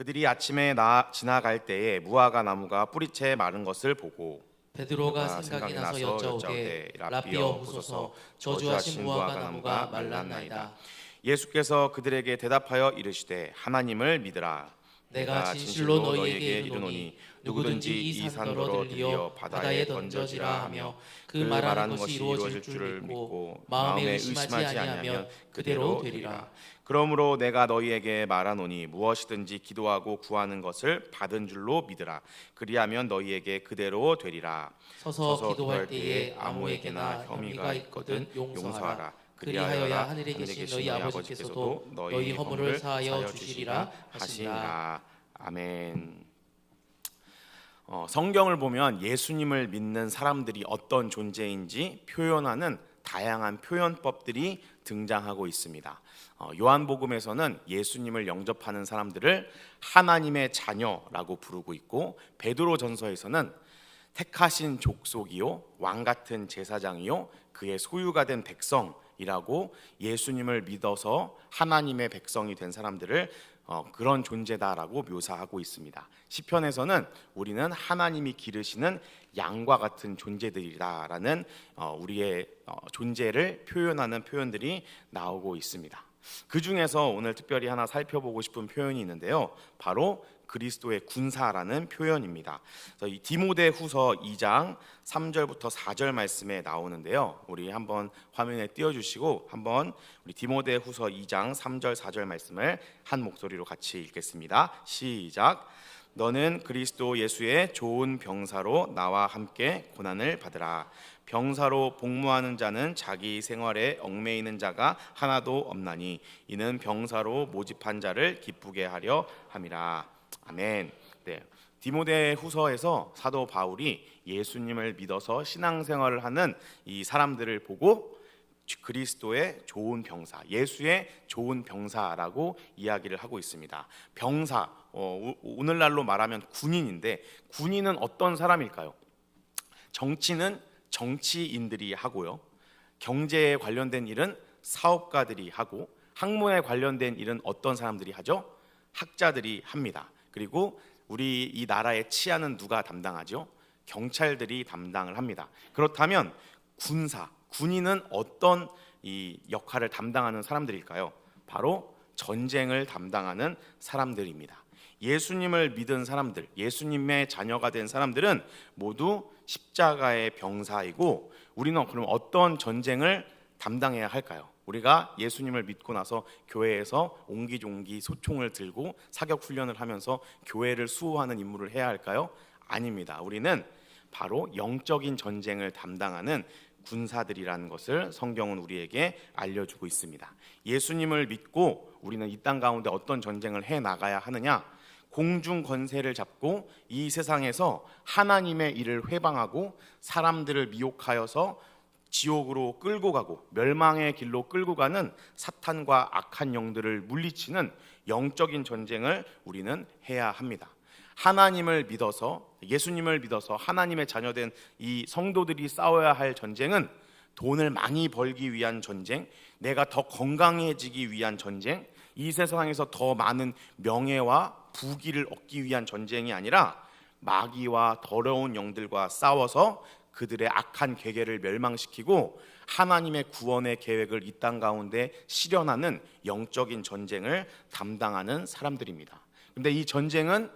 그들이 아침에 지나갈 때에 무화과 나무가 뿌리채 마른 것을 보고 베드로가 생각이 나서 여짜오되 라삐여 보소서 저주하신 무화과 나무가 말랐나이다. 예수께서 그들에게 대답하여 이르시되 하나님을 믿으라. 내가 진실로 너희에게 이르노니 누구든지 이 산더러 들려 바다에 던져지라 하며 그 말하는 것이 이루어질 줄을 믿고 마음에 의심하지 아니하면 그대로 되리라. 그러므로 내가 너희에게 말하노니 무엇이든지 기도하고 구하는 것을 받은 줄로 믿으라. 그리하면 너희에게 그대로 되리라. 서서 기도할 때에 아무에게나 혐의가 있거든 용서하라. 그리하여야 하늘에 계신 너희 아버지께서도 너희 허물을 사하여 주시리라 하시니라. 아멘. 성경을 보면 예수님을 믿는 사람들이 어떤 존재인지 표현하는 다양한 표현법들이 등장하고 있습니다. 요한복음에서는 예수님을 영접하는 사람들을 하나님의 자녀라고 부르고 있고, 베드로전서에서는 택하신 족속이요 왕 같은 제사장이요 그의 소유가 된 백성이라고 예수님을 믿어서 하나님의 백성이 된 사람들을 그런 존재다라고 묘사하고 있습니다. 시편에서는 우리는 하나님이 기르시는 양과 같은 존재들이다라는 우리의 존재를 표현하는 표현들이 나오고 있습니다. 그 중에서 오늘 특별히 하나 살펴보고 싶은 표현이 있는데요, 바로 그리스도의 군사라는 표현입니다. 이 디모데후서 2장 3절부터 4절 말씀에 나오는데요, 우리 한번 화면에 띄워주시고 한번 우리 디모데후서 2장 3절 4절 말씀을 한 목소리로 같이 읽겠습니다. 시작. 너는 그리스도 예수의 좋은 병사로 나와 함께 고난을 받으라. 병사로 복무하는 자는 자기 생활에 얽매이는 자가 하나도 없나니 이는 병사로 모집한 자를 기쁘게 하려 함이라. 아멘. 네. 디모데후서에서 사도 바울이 예수님을 믿어서 신앙생활을 하는 이 사람들을 보고 그리스도의 좋은 병사, 예수의 좋은 병사라고 이야기를 하고 있습니다. 병사, 오늘날로 말하면 군인인데, 군인은 어떤 사람일까요? 정치는 정치인들이 하고요, 경제에 관련된 일은 사업가들이 하고, 학문에 관련된 일은 어떤 사람들이 하죠? 학자들이 합니다. 그리고 우리 이 나라의 치안은 누가 담당하죠? 경찰들이 담당을 합니다. 그렇다면 군인은 어떤 이 역할을 담당하는 사람들일까요? 바로 전쟁을 담당하는 사람들입니다. 예수님을 믿은 사람들, 예수님의 자녀가 된 사람들은 모두 십자가의 병사이고, 우리는 그럼 어떤 전쟁을 담당해야 할까요? 우리가 예수님을 믿고 나서 교회에서 옹기종기 소총을 들고 사격 훈련을 하면서 교회를 수호하는 임무를 해야 할까요? 아닙니다. 우리는 바로 영적인 전쟁을 담당하는 군사들이라는 것을 성경은 우리에게 알려주고 있습니다. 예수님을 믿고 우리는 이 땅 가운데 어떤 전쟁을 해 나가야 하느냐? 공중 권세를 잡고 이 세상에서 하나님의 일을 회방하고 사람들을 미혹하여서 지옥으로 끌고 가고 멸망의 길로 끌고 가는 사탄과 악한 영들을 물리치는 영적인 전쟁을 우리는 해야 합니다. 하나님을 믿어서, 예수님을 믿어서 하나님의 자녀된 이 성도들이 싸워야 할 전쟁은 돈을 많이 벌기 위한 전쟁, 내가 더 건강해지기 위한 전쟁, 이 세상에서 더 많은 명예와 부귀를 얻기 위한 전쟁이 아니라 마귀와 더러운 영들과 싸워서 그들의 악한 계계를 멸망시키고 하나님의 구원의 계획을 이 땅 가운데 실현하는 영적인 전쟁을 담당하는 사람들입니다. 그런데 이 전쟁은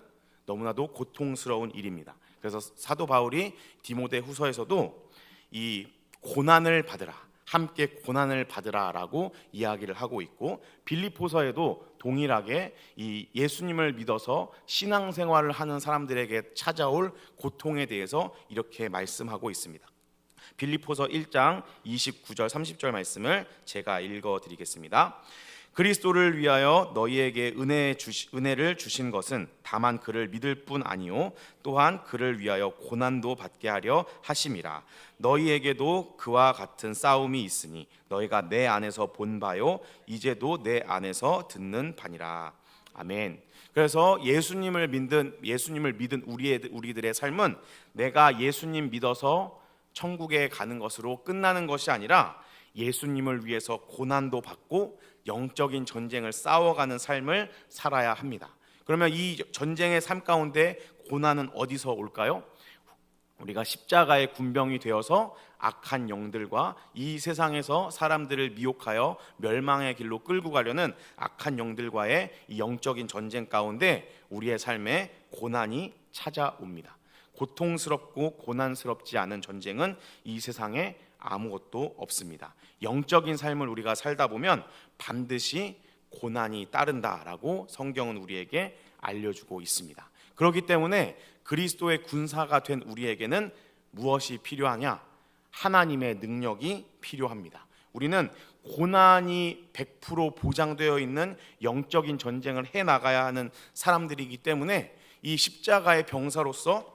너무나도 고통스러운 일입니다. 그래서 사도 바울이 디모데후서에서도 이 고난을 받으라, 함께 고난을 받으라라고 이야기를 하고 있고, 빌립보서에도 동일하게 이 예수님을 믿어서 신앙생활을 하는 사람들에게 찾아올 고통에 대해서 이렇게 말씀하고 있습니다. 빌립보서 1장 29절 30절 말씀을 제가 읽어드리겠습니다. 그리스도를 위하여 너희에게 은혜를 주신 것은 다만 그를 믿을 뿐 아니요 또한 그를 위하여 고난도 받게 하려 하심이라. 너희에게도 그와 같은 싸움이 있으니 너희가 내 안에서 본 바요 이제도 내 안에서 듣는 바니라. 아멘. 그래서 예수님을 믿은 우리들의 삶은 내가 예수님 믿어서 천국에 가는 것으로 끝나는 것이 아니라 예수님을 위해서 고난도 받고 영적인 전쟁을 싸워가는 삶을 살아야 합니다. 그러면 이 전쟁의 삶 가운데 고난은 어디서 올까요? 우리가 십자가의 군병이 되어서 악한 영들과 이 세상에서 사람들을 미혹하여 멸망의 길로 끌고 가려는 악한 영들과의 이 영적인 전쟁 가운데 우리의 삶에 고난이 찾아옵니다. 고통스럽고 고난스럽지 않은 전쟁은 이 세상에 아무것도 없습니다. 영적인 삶을 우리가 살다 보면 반드시 고난이 따른다라고 성경은 우리에게 알려주고 있습니다. 그렇기 때문에 그리스도의 군사가 된 우리에게는 무엇이 필요하냐? 하나님의 능력이 필요합니다. 우리는 고난이 100% 보장되어 있는 영적인 전쟁을 해나가야 하는 사람들이기 때문에 이 십자가의 병사로서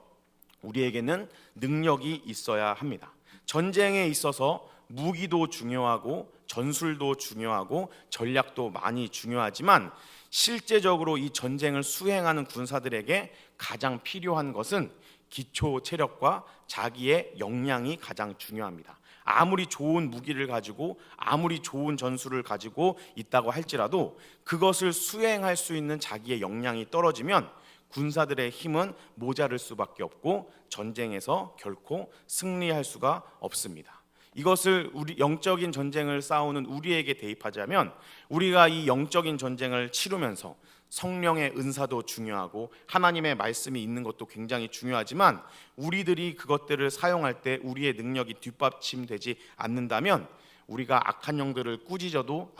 우리에게는 능력이 있어야 합니다. 전쟁에 있어서 무기도 중요하고 전술도 중요하고 전략도 많이 중요하지만 실제적으로 이 전쟁을 수행하는 군사들에게 가장 필요한 것은 기초 체력과 자기의 역량이 가장 중요합니다. 아무리 좋은 무기를 가지고 아무리 좋은 전술을 가지고 있다고 할지라도 그것을 수행할 수 있는 자기의 역량이 떨어지면 군사들의 힘은 모자랄 수밖에 없고 전쟁에서 결코 승리할 수가 없습니다. 이것을 우리 영적인 전쟁을 싸우는 우리에게 대입하자면 우리가 이 영적인 전쟁을 치르면서 성령의 은사도 중요하고 하나님의 말씀이 있는 것도 굉장히 중요하지만 우리들이 그것들을 사용할 때 우리의 능력이 뒷받침되지 않는다면 우리가 악한 영들을 꾸짖어도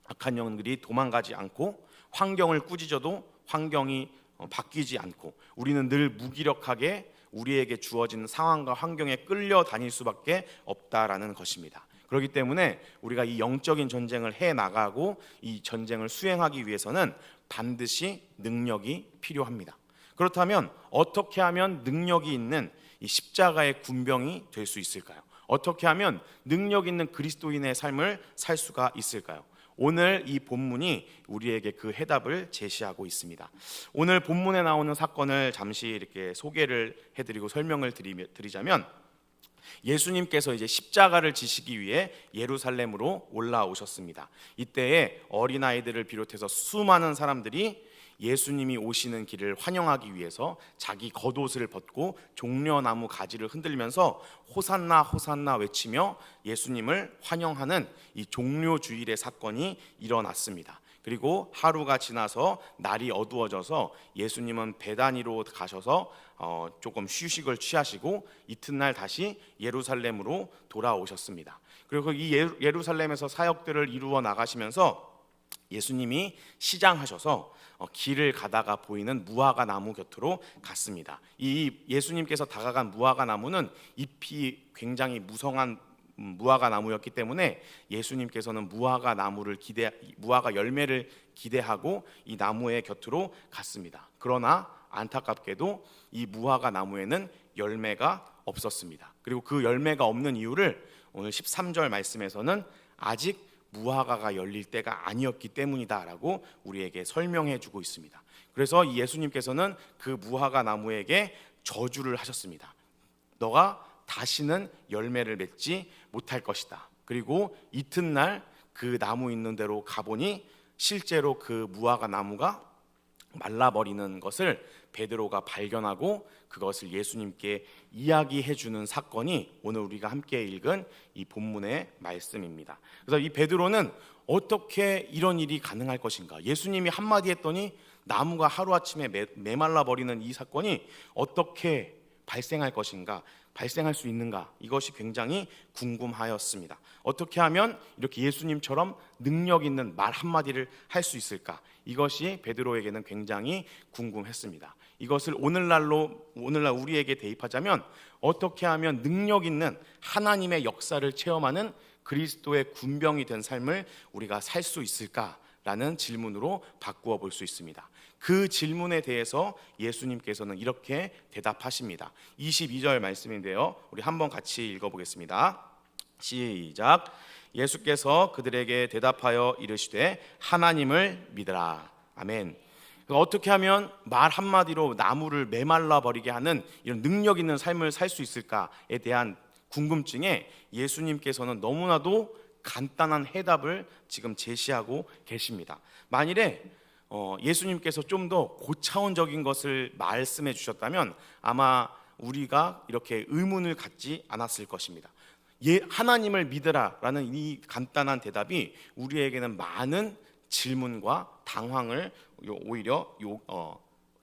악한 영들이 도망가지 않고 환경을 꾸짖어도 환경이 바뀌지 않고 우리는 늘 무기력하게 우리에게 주어진 상황과 환경에 끌려다닐 수밖에 없다라는 것입니다. 그렇기 때문에 우리가 이 영적인 전쟁을 해나가고 이 전쟁을 수행하기 위해서는 반드시 능력이 필요합니다. 그렇다면 어떻게 하면 능력이 있는 이 십자가의 군병이 될 수 있을까요? 어떻게 하면 능력 있는 그리스도인의 삶을 살 수가 있을까요? 오늘 이 본문이 우리에게 그 해답을 제시하고 있습니다. 오늘 본문에 나오는 사건을 잠시 이렇게 소개를 해드리고 설명을 드리자면 예수님께서 이제 십자가를 지시기 위해 예루살렘으로 올라오셨습니다. 이때에 어린아이들을 비롯해서 수많은 사람들이 예수님이 오시는 길을 환영하기 위해서 자기 겉옷을 벗고 종려나무 가지를 흔들면서 호산나 호산나 외치며 예수님을 환영하는 이 종려주일의 사건이 일어났습니다. 그리고 하루가 지나서 날이 어두워져서 예수님은 베다니로 가셔서 조금 휴식을 취하시고 이튿날 다시 예루살렘으로 돌아오셨습니다. 그리고 이 예루살렘에서 사역들을 이루어 나가시면서 예수님이 시장하셔서 길을 가다가 보이는 무화과 나무 곁으로 갔습니다. 이 예수님께서 다가간 무화과 나무는 잎이 굉장히 무성한 무화과 나무였기 때문에 예수님께서는 무화과 열매를 기대하고 이 나무의 곁으로 갔습니다. 그러나 안타깝게도 이 무화과 나무에는 열매가 없었습니다. 그리고 그 열매가 없는 이유를 오늘 13절 말씀에서는 아직 무화과가 열릴 때가 아니었기 때문이다라고 우리에게 설명해 주고 있습니다. 그래서 예수님께서는 그 무화과 나무에게 저주를 하셨습니다. 너가 다시는 열매를 맺지 못할 것이다. 그리고 이튿날 그 나무 있는 데로 가보니 실제로 그 무화과 나무가 말라버리는 것을 베드로가 발견하고 그것을 예수님께 이야기해 주는 사건이 오늘 우리가 함께 읽은 이 본문의 말씀입니다. 그래서 이 베드로는 어떻게 이런 일이 가능할 것인가? 예수님이 한마디 했더니 나무가 하루아침에 메말라버리는 이 사건이 어떻게 발생할 것인가? 발생할 수 있는가? 이것이 굉장히 궁금하였습니다. 어떻게 하면 이렇게 예수님처럼 능력 있는 말 한마디를 할 수 있을까? 이것이 베드로에게는 굉장히 궁금했습니다. 이것을 오늘날 우리에게 대입하자면 어떻게 하면 능력 있는 하나님의 역사를 체험하는 그리스도의 군병이 된 삶을 우리가 살 수 있을까라는 질문으로 바꾸어 볼 수 있습니다. 그 질문에 대해서 예수님께서는 이렇게 대답하십니다. 22절 말씀인데요. 우리 한번 같이 읽어보겠습니다. 시작. 예수께서 그들에게 대답하여 이르시되 하나님을 믿으라. 아멘. 어떻게 하면 말 한마디로 나무를 메말라 버리게 하는 이런 능력 있는 삶을 살 수 있을까에 대한 궁금증에 예수님께서는 너무나도 간단한 해답을 지금 제시하고 계십니다. 만일에 예수님께서 좀 더 고차원적인 것을 말씀해 주셨다면 아마 우리가 이렇게 의문을 갖지 않았을 것입니다. 하나님을 믿으라라는 이 간단한 대답이 우리에게는 많은 질문과 당황을 오히려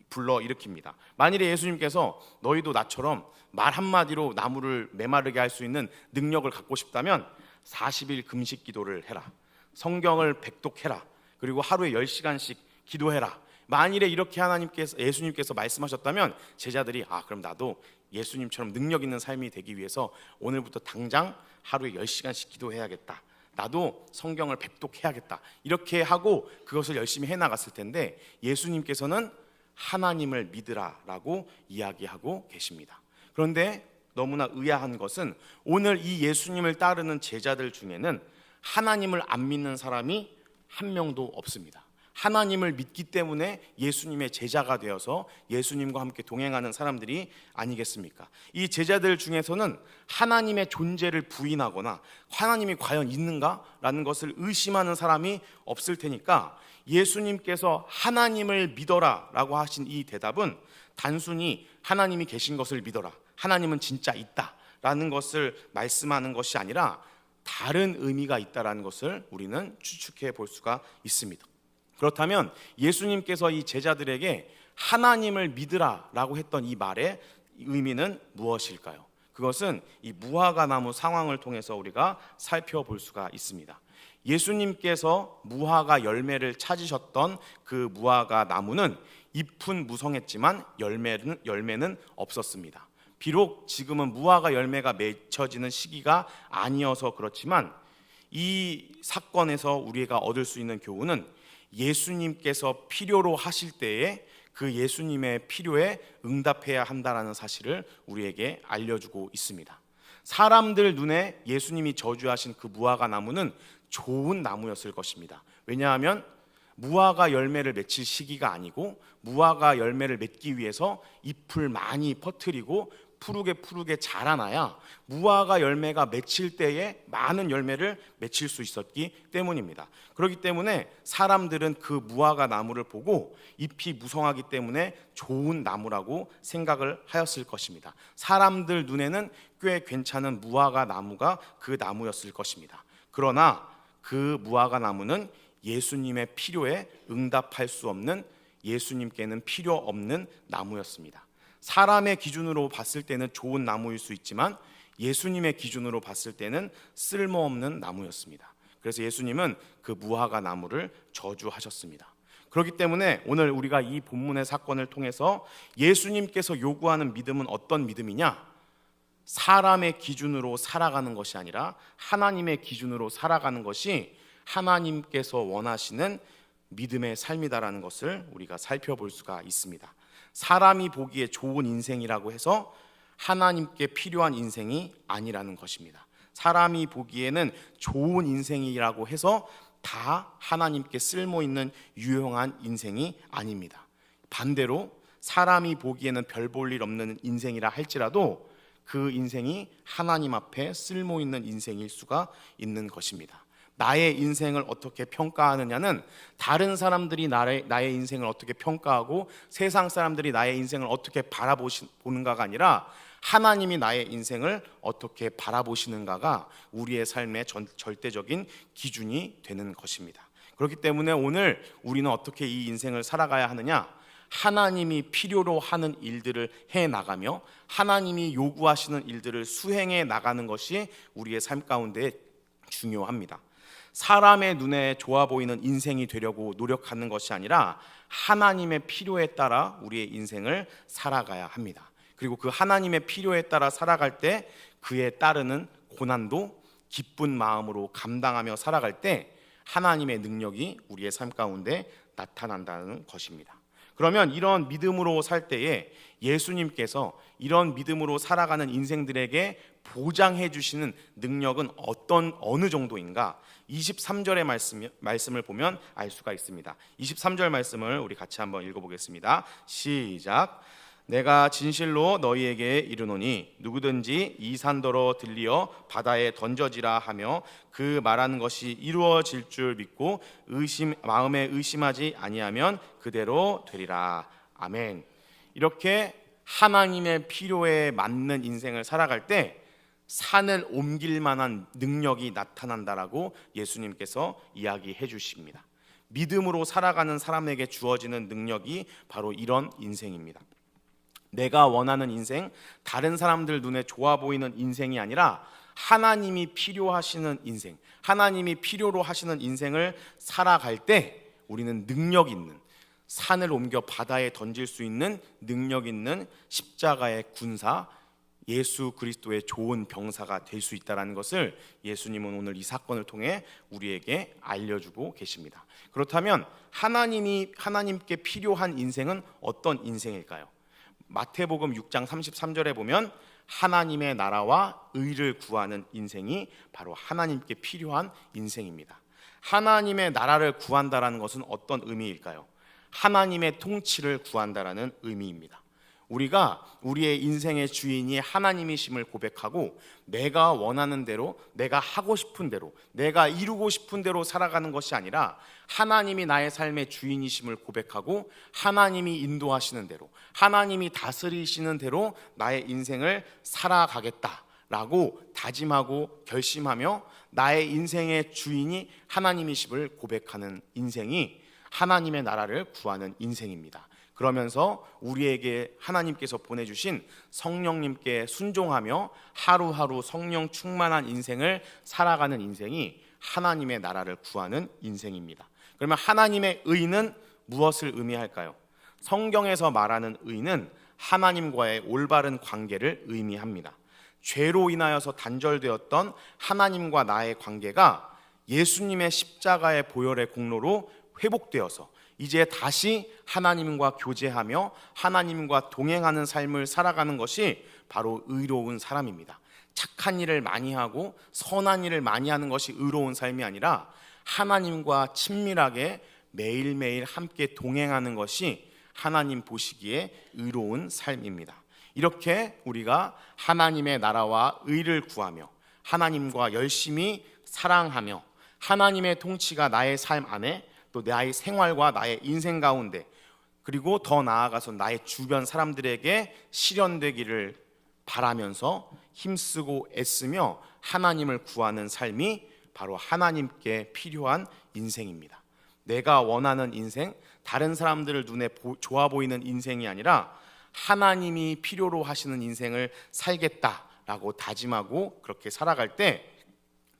불러일으킵니다. 만일에 예수님께서 너희도 나처럼 말 한마디로 나무를 메마르게 할 수 있는 능력을 갖고 싶다면 40일 금식 기도를 해라, 성경을 백독해라, 그리고 하루에 10시간씩 기도해라. 만일에 이렇게 예수님께서 말씀하셨다면 제자들이 그럼 나도 예수님처럼 능력 있는 삶이 되기 위해서 오늘부터 당장 하루에 10시간씩 기도해야겠다, 나도 성경을 백독해야겠다, 이렇게 하고 그것을 열심히 해나갔을 텐데 예수님께서는 하나님을 믿으라라고 이야기하고 계십니다. 그런데 너무나 의아한 것은 오늘 이 예수님을 따르는 제자들 중에는 하나님을 안 믿는 사람이 한 명도 없습니다. 하나님을 믿기 때문에 예수님의 제자가 되어서 예수님과 함께 동행하는 사람들이 아니겠습니까? 이 제자들 중에서는 하나님의 존재를 부인하거나 하나님이 과연 있는가라는 것을 의심하는 사람이 없을 테니까 예수님께서 하나님을 믿어라라고 하신 이 대답은 단순히 하나님이 계신 것을 믿어라, 하나님은 진짜 있다라는 것을 말씀하는 것이 아니라 다른 의미가 있다라는 것을 우리는 추측해 볼 수가 있습니다. 그렇다면 예수님께서 이 제자들에게 하나님을 믿으라라고 했던 이 말의 의미는 무엇일까요? 그것은 이 무화과 나무 상황을 통해서 우리가 살펴볼 수가 있습니다. 예수님께서 무화과 열매를 찾으셨던 그 무화과 나무는 잎은 무성했지만 열매는 없었습니다. 비록 지금은 무화과 열매가 맺혀지는 시기가 아니어서 그렇지만 이 사건에서 우리가 얻을 수 있는 교훈은 예수님께서 필요로 하실 때에 그 예수님의 필요에 응답해야 한다는 사실을 우리에게 알려주고 있습니다. 사람들 눈에 예수님이 저주하신 그 무화과 나무는 좋은 나무였을 것입니다. 왜냐하면 무화과 열매를 맺힐 시기가 아니고 무화과 열매를 맺기 위해서 잎을 많이 퍼뜨리고 푸르게 자라나야 무화과 열매가 맺힐 때에 많은 열매를 맺힐 수 있었기 때문입니다. 그렇기 때문에 사람들은 그 무화과 나무를 보고 잎이 무성하기 때문에 좋은 나무라고 생각을 하였을 것입니다. 사람들 눈에는 꽤 괜찮은 무화과 나무가 그 나무였을 것입니다. 그러나 그 무화과 나무는 예수님의 필요에 응답할 수 없는, 예수님께는 필요 없는 나무였습니다. 사람의 기준으로 봤을 때는 좋은 나무일 수 있지만 예수님의 기준으로 봤을 때는 쓸모없는 나무였습니다. 그래서 예수님은 그 무화과 나무를 저주하셨습니다. 그렇기 때문에 오늘 우리가 이 본문의 사건을 통해서 예수님께서 요구하는 믿음은 어떤 믿음이냐? 사람의 기준으로 살아가는 것이 아니라 하나님의 기준으로 살아가는 것이 하나님께서 원하시는 믿음의 삶이다라는 것을 우리가 살펴볼 수가 있습니다. 사람이 보기에 좋은 인생이라고 해서 하나님께 필요한 인생이 아니라는 것입니다. 사람이 보기에는 좋은 인생이라고 해서 다 하나님께 쓸모있는 유용한 인생이 아닙니다. 반대로 사람이 보기에는 별 볼 일 없는 인생이라 할지라도 그 인생이 하나님 앞에 쓸모있는 인생일 수가 있는 것입니다. 나의 인생을 어떻게 평가하느냐는 다른 사람들이 나의 인생을 어떻게 평가하고 세상 사람들이 나의 인생을 어떻게 바라보는가가 아니라 하나님이 나의 인생을 어떻게 바라보시는가가 우리의 삶의 절대적인 기준이 되는 것입니다. 그렇기 때문에 오늘 우리는 어떻게 이 인생을 살아가야 하느냐? 하나님이 필요로 하는 일들을 해나가며 하나님이 요구하시는 일들을 수행해 나가는 것이 우리의 삶 가운데 중요합니다. 사람의 눈에 좋아 보이는 인생이 되려고 노력하는 것이 아니라 하나님의 필요에 따라 우리의 인생을 살아가야 합니다. 그리고 그 하나님의 필요에 따라 살아갈 때 그에 따르는 고난도 기쁜 마음으로 감당하며 살아갈 때 하나님의 능력이 우리의 삶 가운데 나타난다는 것입니다. 그러면 이런 믿음으로 살 때에 예수님께서 이런 믿음으로 살아가는 인생들에게 보장해 주시는 능력은 어느 정도인가? 23절의 말씀을 보면 알 수가 있습니다. 23절 말씀을 우리 같이 한번 읽어보겠습니다. 시작. 내가 진실로 너희에게 이르노니 누구든지 이 산더러 들리어 바다에 던져지라 하며 그 말하는 것이 이루어질 줄 믿고 마음에 의심하지 아니하면 그대로 되리라. 아멘. 이렇게 하나님의 필요에 맞는 인생을 살아갈 때 산을 옮길 만한 능력이 나타난다라고 예수님께서 이야기해 주십니다. 믿음으로 살아가는 사람에게 주어지는 능력이 바로 이런 인생입니다. 내가 원하는 인생, 다른 사람들 눈에 좋아 보이는 인생이 아니라 하나님이 필요하시는 인생, 하나님이 필요로 하시는 인생을 살아갈 때 우리는 능력 있는, 산을 옮겨 바다에 던질 수 있는 능력 있는 십자가의 군사, 예수 그리스도의 좋은 병사가 될 수 있다는 것을 예수님은 오늘 이 사건을 통해 우리에게 알려주고 계십니다. 그렇다면 하나님께 필요한 인생은 어떤 인생일까요? 마태복음 6장 33절에 보면 하나님의 나라와 의를 구하는 인생이 바로 하나님께 필요한 인생입니다. 하나님의 나라를 구한다라는 것은 어떤 의미일까요? 하나님의 통치를 구한다라는 의미입니다. 우리가 우리의 인생의 주인이 하나님이심을 고백하고 내가 원하는 대로, 내가 하고 싶은 대로, 내가 이루고 싶은 대로 살아가는 것이 아니라 하나님이 나의 삶의 주인이심을 고백하고 하나님이 인도하시는 대로, 하나님이 다스리시는 대로 나의 인생을 살아가겠다라고 다짐하고 결심하며 나의 인생의 주인이 하나님이심을 고백하는 인생이 하나님의 나라를 구하는 인생입니다. 그러면서 우리에게 하나님께서 보내주신 성령님께 순종하며 하루하루 성령 충만한 인생을 살아가는 인생이 하나님의 나라를 구하는 인생입니다. 그러면 하나님의 의는 무엇을 의미할까요? 성경에서 말하는 의는 하나님과의 올바른 관계를 의미합니다. 죄로 인하여서 단절되었던 하나님과 나의 관계가 예수님의 십자가의 보혈의 공로로 회복되어서 이제 다시 하나님과 교제하며 하나님과 동행하는 삶을 살아가는 것이 바로 의로운 사람입니다. 착한 일을 많이 하고 선한 일을 많이 하는 것이 의로운 삶이 아니라 하나님과 친밀하게 매일매일 함께 동행하는 것이 하나님 보시기에 의로운 삶입니다. 이렇게 우리가 하나님의 나라와 의를 구하며 하나님과 열심히 사랑하며 하나님의 통치가 나의 삶 안에 또 나의 생활과 나의 인생 가운데 그리고 더 나아가서 나의 주변 사람들에게 실현되기를 바라면서 힘쓰고 애쓰며 하나님을 구하는 삶이 바로 하나님께 필요한 인생입니다. 내가 원하는 인생, 다른 사람들을 눈에 좋아 보이는 인생이 아니라 하나님이 필요로 하시는 인생을 살겠다라고 다짐하고 그렇게 살아갈 때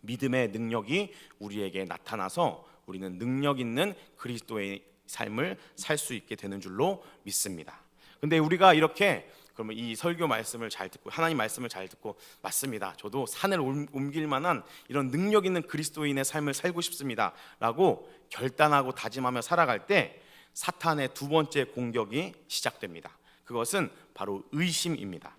믿음의 능력이 우리에게 나타나서 우리는 능력 있는 그리스도의 삶을 살 수 있게 되는 줄로 믿습니다. 근데 우리가 이렇게 그러면 이 설교 말씀을 잘 듣고 하나님 말씀을 잘 듣고 맞습니다. 저도 산을 옮길 만한 이런 능력 있는 그리스도인의 삶을 살고 싶습니다. 라고 결단하고 다짐하며 살아갈 때 사탄의 두 번째 공격이 시작됩니다. 그것은 바로 의심입니다.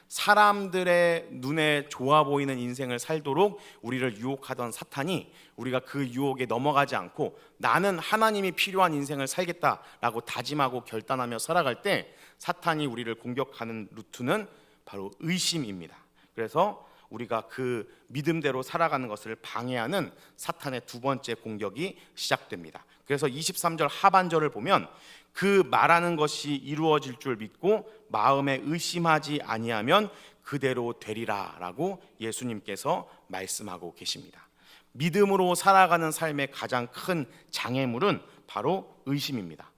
사람들의 눈에 좋아 보이는 인생을 살도록 우리를 유혹하던 사탄이 우리가 그 유혹에 넘어가지 않고 나는 하나님이 필요한 인생을 살겠다라고 다짐하고 결단하며 살아갈 때 사탄이 우리를 공격하는 루트는 바로 의심입니다. 그래서 우리가 그 믿음대로 살아가는 것을 방해하는 사탄의 두 번째 공격이 시작됩니다. 그래서 23절 하반절을 보면 그 말하는 것이 이루어질 줄 믿고 마음에 의심하지 아니하면 그대로 되리라 라고 예수님께서 말씀하고 계십니다. 믿음으로 살아가는 삶의 가장 큰 장애물은 바로 의심입니다.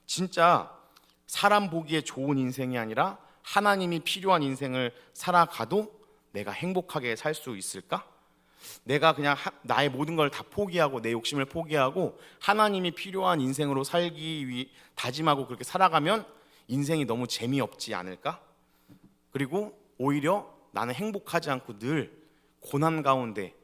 진짜 사람 보기에 좋은 인생이 아니라 하나님이 필요한 인생을 살아가도 내가 행복하게 살 수 있을까? 내가 그냥 나의 모든 걸 다 포기하고 내 욕심을 포기하고 하나님이 필요한 인생으로 살기 위해 다짐하고 그렇게 살아가면 인생이 너무 재미없지 않을까? 그리고 오히려 나는 행복하지 않고 늘 고난 가운데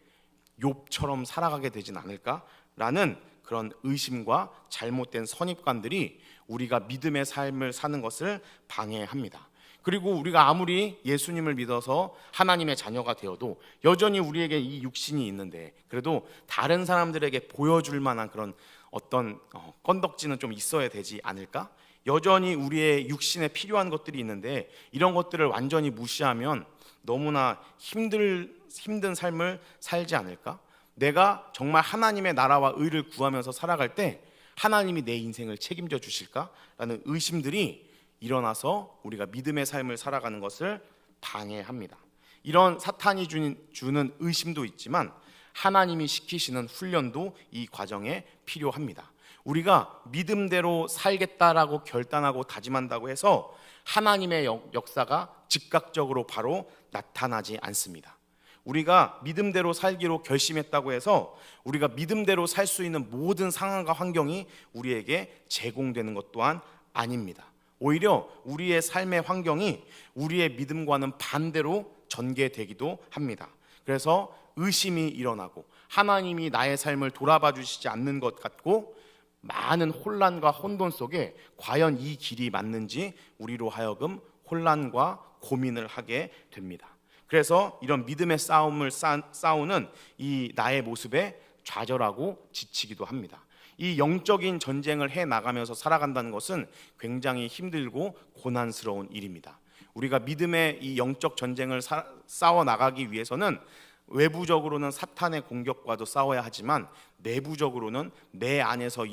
욥처럼 살아가게 되진 않을까라는 그런 의심과 잘못된 선입관들이 우리가 믿음의 삶을 사는 것을 방해합니다. 그리고 우리가 아무리 예수님을 믿어서 하나님의 자녀가 되어도 여전히 우리에게 이 육신이 있는데 그래도 다른 사람들에게 보여줄 만한 그런 어떤 건덕지는 좀 있어야 되지 않을까? 여전히 우리의 육신에 필요한 것들이 있는데 이런 것들을 완전히 무시하면 너무나 힘든 삶을 살지 않을까? 내가 정말 하나님의 나라와 의를 구하면서 살아갈 때 하나님이 내 인생을 책임져 주실까라는 의심들이 일어나서 우리가 믿음의 삶을 살아가는 것을 방해합니다. 이런 사탄이 주는 의심도 있지만 하나님이 시키시는 훈련도 이 과정에 필요합니다. 우리가 믿음대로 살겠다라고 결단하고 다짐한다고 해서 하나님의 역사가 즉각적으로 바로 나타나지 않습니다. 우리가 믿음대로 살기로 결심했다고 해서 우리가 믿음대로 살 수 있는 모든 상황과 환경이 우리에게 제공되는 것 또한 아닙니다. 오히려 우리의 삶의 환경이 우리의 믿음과는 반대로 전개되기도 합니다. 그래서 의심이 일어나고 하나님이 나의 삶을 돌아봐 주시지 않는 것 같고 많은 혼란과 혼돈 속에 과연 이 길이 맞는지 우리로 하여금 혼란과 고민을 하게 됩니다. 그래서 이런 믿음의 싸움을 싸우는 이 나의 모습에 좌절하고 지치기도 합니다. 이 영적인 전쟁을 해 나가면서 살아간다는 것은 굉장히 힘들고 고난스러운 일입니다. 우리가 믿음의 이 영적 전쟁을 싸워 나가기 위해서는 외부적으로는 사탄의 공격과도 싸워야 하지만 내부적으로는 내 안에서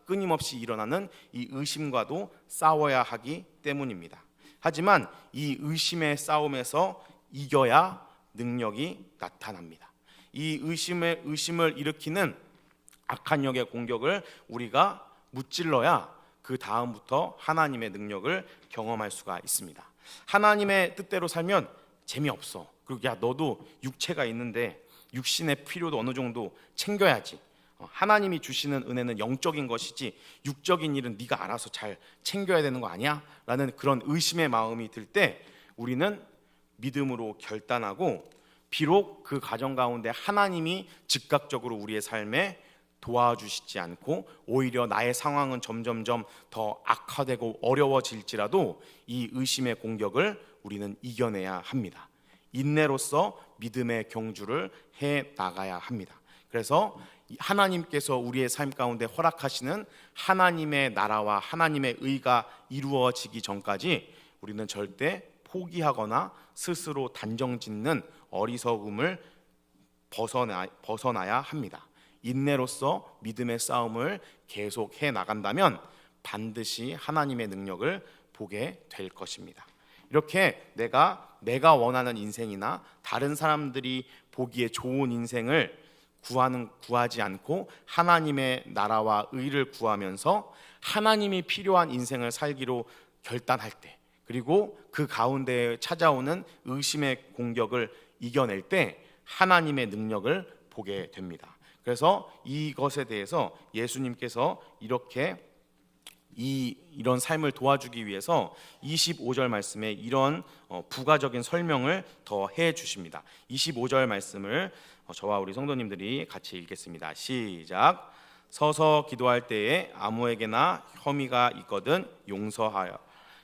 끊임없이 일어나는 이 의심과도 싸워야 하기 때문입니다. 하지만 이 의심의 싸움에서 이겨야 능력이 나타납니다. 이 의심을 일으키는 악한 영의 공격을 우리가 무찔러야 그 다음부터 하나님의 능력을 경험할 수가 있습니다. 하나님의 뜻대로 살면 재미없어. 그리고 야 너도 육체가 있는데 육신의 필요도 어느 정도 챙겨야지. 하나님이 주시는 은혜는 영적인 것이지 육적인 일은 네가 알아서 잘 챙겨야 되는 거 아니야? 라는 그런 의심의 마음이 들 때 우리는 믿음으로 결단하고 비록 그 과정 가운데 하나님이 즉각적으로 우리의 삶에 도와주시지 않고 오히려 나의 상황은 점점점 더 악화되고 어려워질지라도 이 의심의 공격을 우리는 이겨내야 합니다. 인내로서 믿음의 경주를 해 나가야 합니다. 그래서 하나님께서 우리의 삶 가운데 허락하시는 하나님의 나라와 하나님의 의가 이루어지기 전까지 우리는 절대 포기하거나 스스로 단정짓는 어리석음을 벗어나야 합니다. 인내로서 믿음의 싸움을 계속해 나간다면 반드시 하나님의 능력을 보게 될 것입니다. 이렇게 내가 원하는 인생이나 다른 사람들이 보기에 좋은 인생을 구하지 않고 하나님의 나라와 의를 구하면서 하나님이 필요한 인생을 살기로 결단할 때, 그리고 그 가운데 찾아오는 의심의 공격을 이겨낼 때 하나님의 능력을 보게 됩니다. 그래서 이것에 대해서 예수님께서 이런 삶을 도와주기 위해서 25절 말씀에 이런 부가적인 설명을 더 해 주십니다. 25절 말씀을 저와 우리 성도님들이 같이 읽겠습니다. 시작. 서서 기도할 때에 아무에게나 혐의가 있거든 용서하여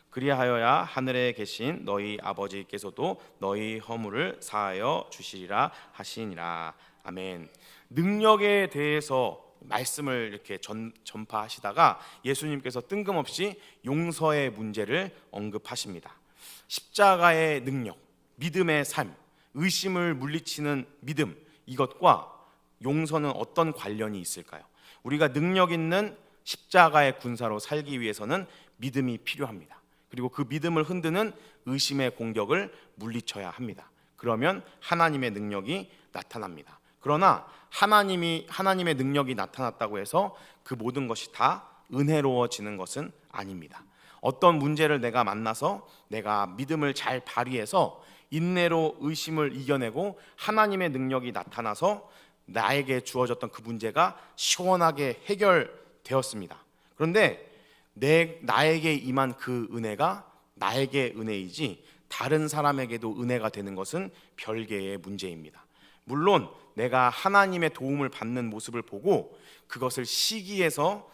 그리하여야 하늘에 계신 너희 아버지께서도 너희 허물을 사하여 주시리라 하시니라. 아멘. 능력에 대해서 말씀을 이렇게 전파하시다가 예수님께서 뜬금없이 용서의 문제를 언급하십니다. 십자가의 능력, 믿음의 삶, 의심을 물리치는 믿음, 이것과 용서는 어떤 관련이 있을까요? 우리가 능력 있는 십자가의 군사로 살기 위해서는 믿음이 필요합니다. 그리고 그 믿음을 흔드는 의심의 공격을 물리쳐야 합니다. 그러면 하나님의 능력이 나타납니다. 그러나 하나님의 능력이 나타났다고 해서 그 모든 것이 다 은혜로워지는 것은 아닙니다. 어떤 문제를 내가 만나서 내가 믿음을 잘 발휘해서 인내로 의심을 이겨내고 하나님의 능력이 나타나서 나에게 주어졌던 그 문제가 시원하게 해결되었습니다. 그런데 나에게 임한 그 은혜가 나에게 은혜이지 다른 사람에게도 은혜가 되는 것은 별개의 문제입니다. 물론 내가 하나님의 도움을 받는 모습을 보고 그것을 시기해서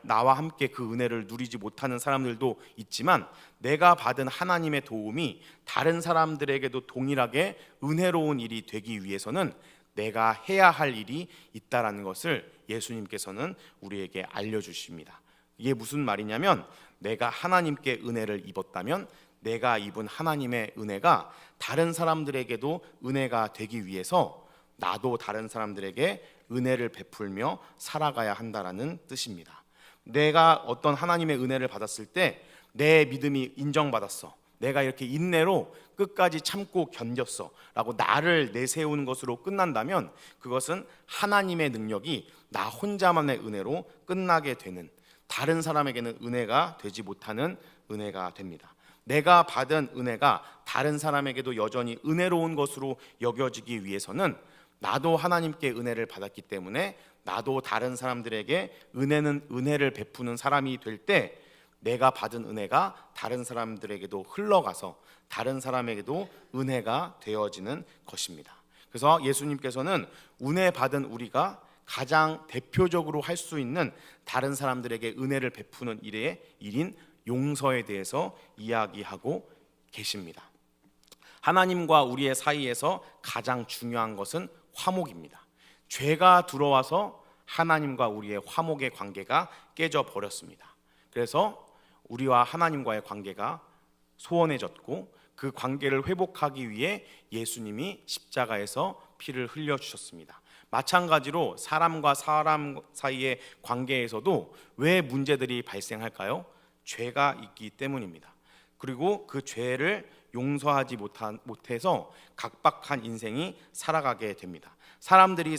나와 함께 그 은혜를 누리지 못하는 사람들도 있지만 내가 받은 하나님의 도움이 다른 사람들에게도 동일하게 은혜로운 일이 되기 위해서는 내가 해야 할 일이 있다라는 것을 예수님께서는 우리에게 알려주십니다. 이게 무슨 말이냐면 내가 하나님께 은혜를 입었다면 내가 입은 하나님의 은혜가 다른 사람들에게도 은혜가 되기 위해서 나도 다른 사람들에게 은혜를 베풀며 살아가야 한다라는 뜻입니다. 내가 어떤 하나님의 은혜를 받았을 때 내 믿음이 인정받았어, 내가 이렇게 인내로 끝까지 참고 견뎠어 라고 나를 내세우는 것으로 끝난다면 그것은 하나님의 능력이 나 혼자만의 은혜로 끝나게 되는, 다른 사람에게는 은혜가 되지 못하는 은혜가 됩니다. 내가 받은 은혜가 다른 사람에게도 여전히 은혜로운 것으로 여겨지기 위해서는 나도 하나님께 은혜를 받았기 때문에 나도 다른 사람들에게 은혜를 베푸는 사람이 될 때 내가 받은 은혜가 다른 사람들에게도 흘러가서 다른 사람에게도 은혜가 되어지는 것입니다. 그래서 예수님께서는 은혜 받은 우리가 가장 대표적으로 할 수 있는 다른 사람들에게 은혜를 베푸는 일인 용서에 대해서 이야기하고 계십니다. 하나님과 우리의 사이에서 가장 중요한 것은 화목입니다. 죄가 들어와서 하나님과 우리의 화목의 관계가 깨져 버렸습니다. 그래서 우리와 하나님과의 관계가 소원해졌고 그 관계를 회복하기 위해 예수님이 십자가에서 피를 흘려주셨습니다. 마찬가지로 사람과 사람 사이의 관계에서도 왜 문제들이 발생할까요? 죄가 있기 때문입니다. 그리고 그 죄를 용서하지 못해서 각박한 인생이 살아가게 됩니다. 사람들이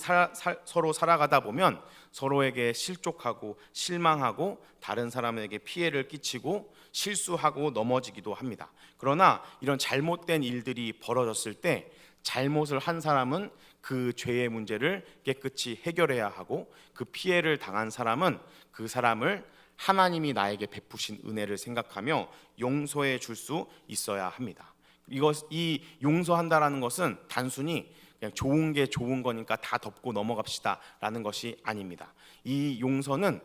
서로 살아가다 보면 서로에게 실족하고 실망하고 다른 사람에게 피해를 끼치고 실수하고 넘어지기도 합니다. 그러나 이런 잘못된 일들이 벌어졌을 때 잘못을 한 사람은 그 죄의 문제를 깨끗이 해결해야 하고 그 피해를 당한 사람은 그 사람을 하나님이 나에게 베푸신 은혜를 생각하며 용서해 줄 수 있어야 합니다. 이 용서한다라는 것은 단순히 그냥 좋은 게 좋은 거니까 다 덮고 넘어갑시다 라는 것이 아닙니다. 이 용서는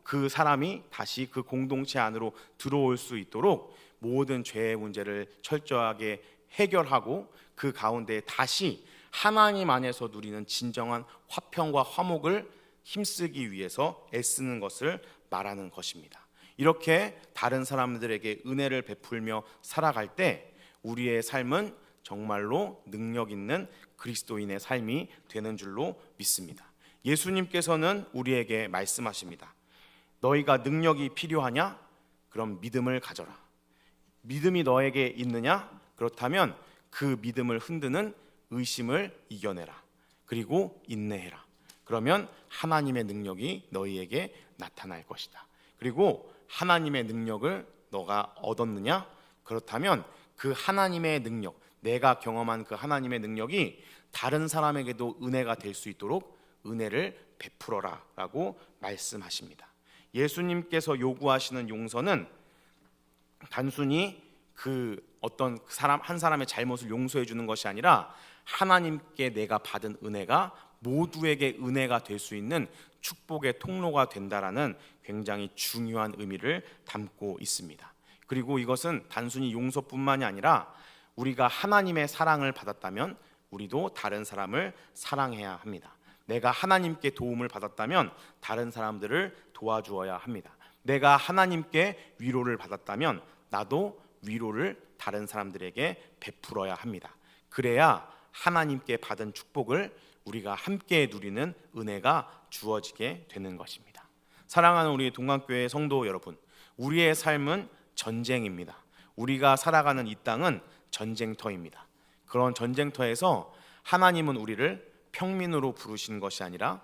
그 사람이 다시 그 공동체 안으로 들어올 수 있도록 모든 죄의 문제를 철저하게 해결하고 그 가운데 다시 하나님 안에서 누리는 진정한 화평과 화목을 힘쓰기 위해서 애쓰는 것을 말하는 것입니다. 이렇게 다른 사람들에게 은혜를 베풀며 살아갈 때 우리의 삶은 정말로 능력 있는 그리스도인의 삶이 되는 줄로 믿습니다. 예수님께서는 우리에게 말씀하십니다. 너희가 능력이 필요하냐? 그럼 믿음을 가져라. 믿음이 너에게 있느냐? 그렇다면 그 믿음을 흔드는 의심을 이겨내라. 그리고 인내해라. 그러면 하나님의 능력이 너희에게 나타날 것이다. 그리고 하나님의 능력을 너가 얻었느냐? 그렇다면 그 하나님의 능력, 내가 경험한 그 하나님의 능력이 다른 사람에게도 은혜가 될 수 있도록 은혜를 베풀어라 라고 말씀하십니다. 예수님께서 요구하시는 용서는 단순히 그 어떤 사람 한 사람의 잘못을 용서해 주는 것이 아니라 하나님께 내가 받은 은혜가 모두에게 은혜가 될 수 있는 축복의 통로가 된다라는 굉장히 중요한 의미를 담고 있습니다. 그리고 이것은 단순히 용서뿐만이 아니라 우리가 하나님의 사랑을 받았다면 우리도 다른 사람을 사랑해야 합니다. 내가 하나님께 도움을 받았다면 다른 사람들을 도와주어야 합니다. 내가 하나님께 위로를 받았다면 나도 위로를 다른 사람들에게 베풀어야 합니다. 그래야 하나님께 받은 축복을 우리가 함께 누리는 은혜가 주어지게 되는 것입니다. 사랑하는 우리 동강교회 성도 여러분, 우리의 삶은 전쟁입니다. 우리가 살아가는 이 땅은 전쟁터입니다. 그런 전쟁터에서 하나님은 우리를 평민으로 부르신 것이 아니라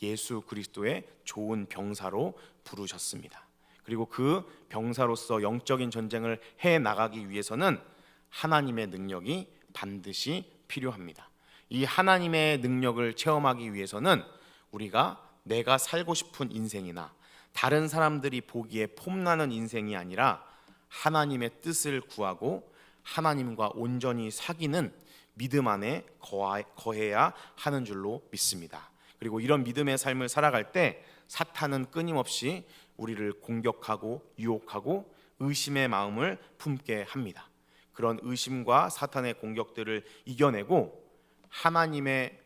예수 그리스도의 좋은 병사로 부르셨습니다. 그리고 그 병사로서 영적인 전쟁을 해 나가기 위해서는 하나님의 능력이 반드시 필요합니다. 이 하나님의 능력을 체험하기 위해서는 우리가 내가 살고 싶은 인생이나 다른 사람들이 보기에 폼나는 인생이 아니라 하나님의 뜻을 구하고 하나님과 온전히 사귀는 믿음 안에 거해야 하는 줄로 믿습니다. 그리고 이런 믿음의 삶을 살아갈 때 사탄은 끊임없이 우리를 공격하고 유혹하고 의심의 마음을 품게 합니다. 그런 의심과 사탄의 공격들을 이겨내고 하나님의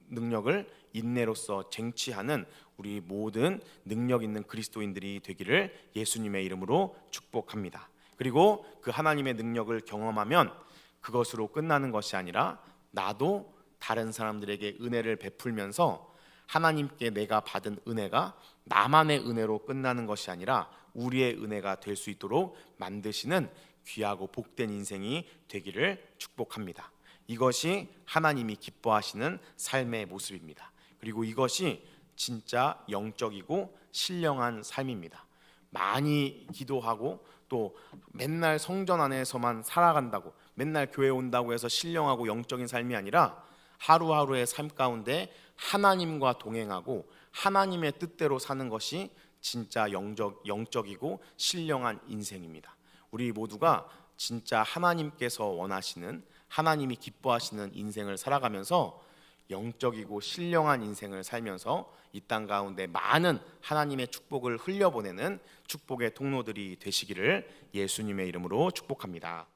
능력을 인내로서 쟁취하는 우리 모든 능력 있는 그리스도인들이 되기를 예수님의 이름으로 축복합니다. 그리고 그 하나님의 능력을 경험하면 그것으로 끝나는 것이 아니라 나도 다른 사람들에게 은혜를 베풀면서 하나님께 내가 받은 은혜가 나만의 은혜로 끝나는 것이 아니라 우리의 은혜가 될 수 있도록 만드시는 귀하고 복된 인생이 되기를 축복합니다. 이것이 하나님이 기뻐하시는 삶의 모습입니다. 그리고 이것이 진짜 영적이고 신령한 삶입니다. 많이 기도하고 또 맨날 성전 안에서만 살아간다고, 맨날 교회 온다고 해서 신령하고 영적인 삶이 아니라 하루하루의 삶 가운데 하나님과 동행하고 하나님의 뜻대로 사는 것이 진짜 영적이고 신령한 인생입니다. 우리 모두가 진짜 하나님께서 원하시는, 하나님이 기뻐하시는 인생을 살아가면서 영적이고 신령한 인생을 살면서 이 땅 가운데 많은 하나님의 축복을 흘려보내는 축복의 통로들이 되시기를 예수님의 이름으로 축복합니다.